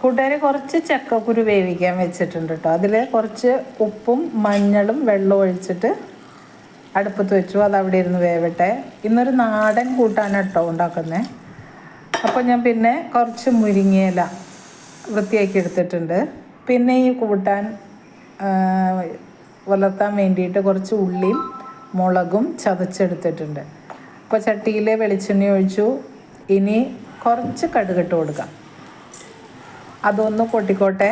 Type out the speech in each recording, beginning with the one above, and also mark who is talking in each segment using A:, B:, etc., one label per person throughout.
A: കൂട്ടുകാരെ കുറച്ച് ചക്കക്കുരു വേവിക്കാൻ വെച്ചിട്ടുണ്ട് കേട്ടോ. അതിൽ കുറച്ച് ഉപ്പും മഞ്ഞളും വെള്ളം ഒഴിച്ചിട്ട് അടുപ്പത്ത് വെച്ചു. അത് അവിടെ ഇരുന്ന് വേവട്ടെ. ഇന്നൊരു നാടൻ കൂട്ടാനാണ് കേട്ടോ ഉണ്ടാക്കുന്നത്. അപ്പോൾ ഞാൻ പിന്നെ കുറച്ച് മുരിങ്ങയില വൃത്തിയാക്കി എടുത്തിട്ടുണ്ട്. പിന്നെ ഈ കൂട്ടാൻ വളർത്താൻ വേണ്ടിയിട്ട് കുറച്ച് ഉള്ളിയും മുളകും ചതച്ചെടുത്തിട്ടുണ്ട്. അപ്പോൾ ചട്ടിയിൽ വെളിച്ചെണ്ണ ഒഴിച്ചു. ഇനി കുറച്ച് കടുകിട്ട് കൊടുക്കാം. അതൊന്ന് പൊട്ടിക്കോട്ടെ.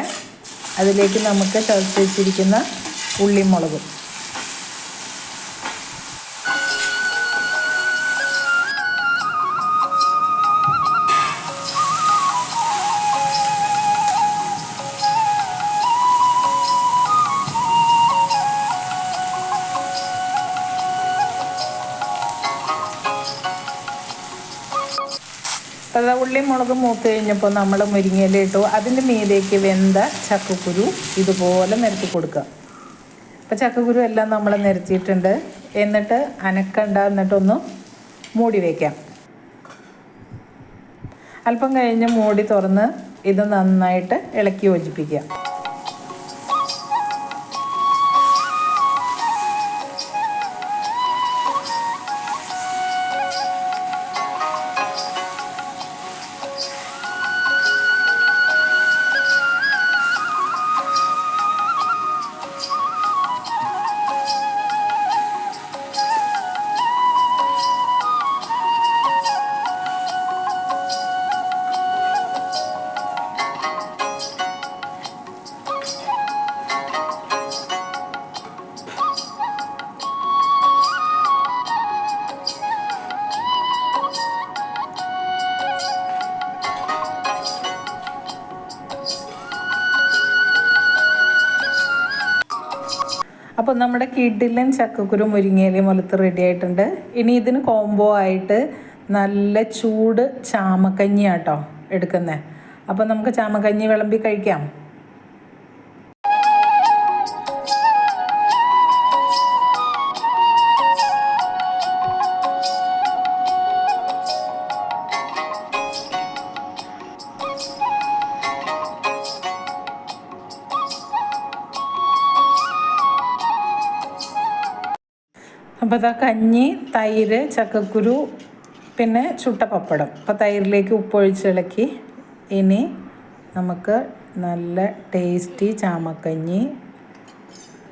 A: അതിലേക്ക് നമുക്ക് ചതച്ച് വെച്ചിരിക്കുന്ന ഉള്ളിയും മുളകും അത് ഉള്ളി മുളക് മൂത്ത് കഴിഞ്ഞപ്പോൾ നമ്മൾ മുരിങ്ങയില ഇട്ടു. അതിൻ്റെ മീതേക്ക് വെന്ത ചക്കക്കുരു ഇതുപോലെ നിരത്തി കൊടുക്കുക. അപ്പോൾ ചക്കക്കുരു എല്ലാം നമ്മൾ നിരത്തിയിട്ടുണ്ട്. എന്നിട്ട് അനക്കണ്ട, എന്നിട്ടൊന്ന് മൂടി വയ്ക്കാം. അല്പം കഴിഞ്ഞ് മൂടി തുറന്ന് ഇത് നന്നായിട്ട് ഇളക്കി യോജിപ്പിക്കുക. അപ്പോൾ നമ്മുടെ കിടിലൻ ചക്കക്കുരു മുരിങ്ങയിലയും മുലത്ത് റെഡി ആയിട്ടുണ്ട്. ഇനി ഇതിന് കോംബോ ആയിട്ട് നല്ല ചൂട് ചാമക്കഞ്ഞിയാട്ടോ എടുക്കുന്നത്. അപ്പോൾ നമുക്ക് ചാമക്കഞ്ഞി വിളമ്പി കഴിക്കാം. അപ്പോൾ അതാ കഞ്ഞി, തൈര്, ചക്കക്കുരു, പിന്നെ ചുട്ട പപ്പടം. അപ്പോൾ തൈരിലേക്ക് ഉപ്പൊഴിച്ചിളക്കി. ഇനി നമുക്ക് നല്ല ടേസ്റ്റി ചാമക്കഞ്ഞി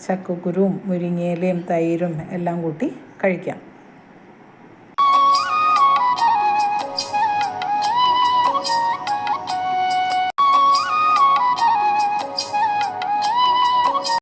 A: ചക്കക്കുരുവും മുരിങ്ങയിലയും തൈരും എല്ലാം കൂട്ടി കഴിക്കാം.